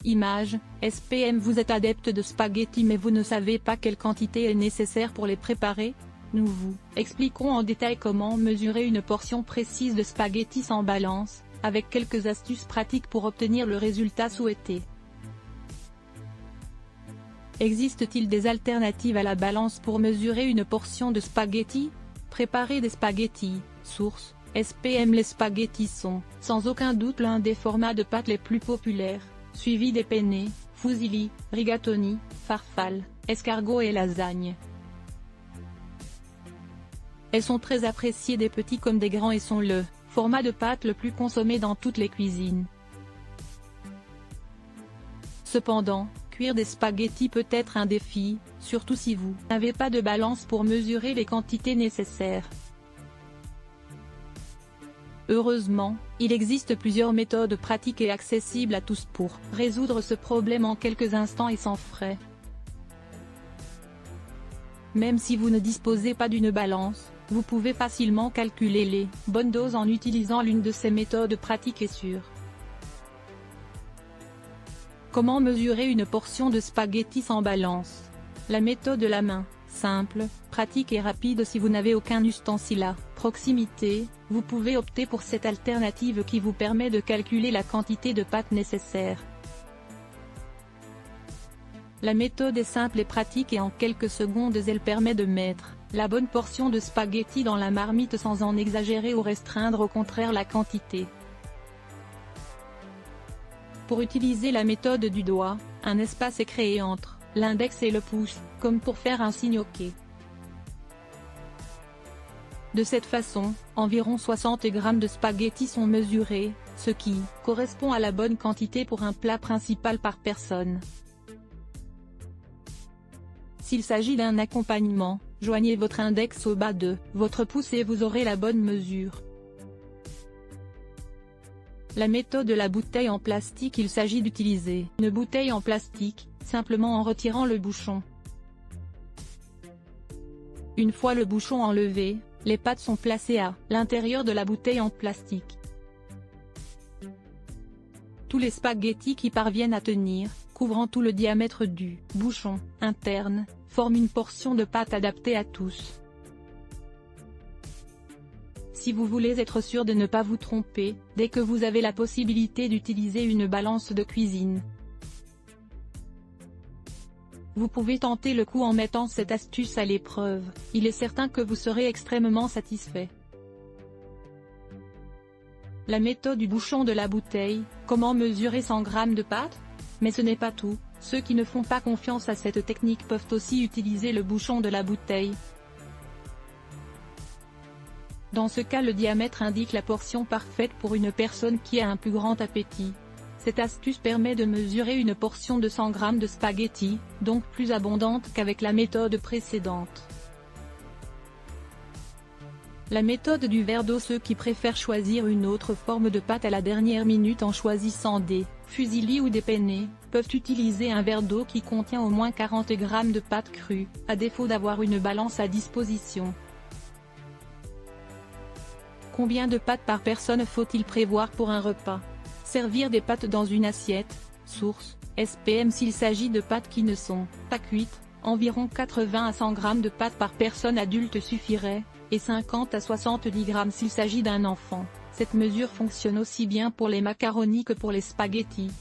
Image, SPM. Vous êtes adepte de spaghettis mais vous ne savez pas quelle quantité est nécessaire pour les préparer? Nous vous expliquons en détail comment mesurer une portion précise de spaghettis sans balance, avec quelques astuces pratiques pour obtenir le résultat souhaité. Existe-t-il des alternatives à la balance pour mesurer une portion de spaghettis? Préparer des spaghettis, source, SPM. Les spaghettis sont, sans aucun doute, l'un des formats de pâtes les plus populaires, suivi des penne, fusilli, rigatoni, farfalle, escargot et lasagne. Elles sont très appréciées des petits comme des grands et sont le format de pâte le plus consommé dans toutes les cuisines. Cependant, cuire des spaghettis peut être un défi, surtout si vous n'avez pas de balance pour mesurer les quantités nécessaires. Heureusement, il existe plusieurs méthodes pratiques et accessibles à tous pour résoudre ce problème en quelques instants et sans frais. Même si vous ne disposez pas d'une balance, vous pouvez facilement calculer les bonnes doses en utilisant l'une de ces méthodes pratiques et sûres. Comment mesurer une portion de spaghettis sans balance? La méthode de la main, simple, pratique et rapide. Si vous n'avez aucun ustensile à proximité, vous pouvez opter pour cette alternative qui vous permet de calculer la quantité de pâte nécessaire. La méthode est simple et pratique et en quelques secondes elle permet de mettre la bonne portion de spaghettis dans la marmite sans en exagérer ou restreindre au contraire la quantité. Pour utiliser la méthode du doigt, un espace est créé entre l'index et le pouce, comme pour faire un signe OK. De cette façon, environ 60 g de spaghettis sont mesurés, ce qui correspond à la bonne quantité pour un plat principal par personne. S'il s'agit d'un accompagnement, joignez votre index au bas de votre pouce et vous aurez la bonne mesure. La méthode de la bouteille en plastique. Il s'agit d'utiliser une bouteille en plastique, simplement en retirant le bouchon. Une fois le bouchon enlevé, les pâtes sont placées à l'intérieur de la bouteille en plastique. Tous les spaghettis qui parviennent à tenir, couvrant tout le diamètre du bouchon interne, forment une portion de pâte adaptée à tous. Si vous voulez être sûr de ne pas vous tromper, dès que vous avez la possibilité d'utiliser une balance de cuisine, vous pouvez tenter le coup en mettant cette astuce à l'épreuve, il est certain que vous serez extrêmement satisfait. La méthode du bouchon de la bouteille, comment mesurer 100 g de pâte? Mais ce n'est pas tout, ceux qui ne font pas confiance à cette technique peuvent aussi utiliser le bouchon de la bouteille. Dans ce cas, le diamètre indique la portion parfaite pour une personne qui a un plus grand appétit. Cette astuce permet de mesurer une portion de 100 g de spaghettis, donc plus abondante qu'avec la méthode précédente. La méthode du verre d'eau. Ceux qui préfèrent choisir une autre forme de pâte à la dernière minute en choisissant des fusilli ou des penne, peuvent utiliser un verre d'eau qui contient au moins 40 g de pâte crue, à défaut d'avoir une balance à disposition. Combien de pâtes par personne faut-il prévoir pour un repas? Servir des pâtes dans une assiette, source, SPM. S'il s'agit de pâtes qui ne sont pas cuites, environ 80 à 100 g de pâtes par personne adulte suffirait, et 50 à 70 g s'il s'agit d'un enfant. Cette mesure fonctionne aussi bien pour les macaronis que pour les spaghettis.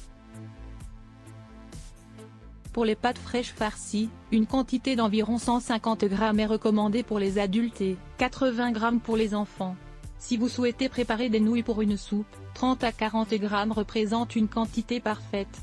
Pour les pâtes fraîches farcies, une quantité d'environ 150 g est recommandée pour les adultes et 80 g pour les enfants. Si vous souhaitez préparer des nouilles pour une soupe, 30 à 40 g représentent une quantité parfaite.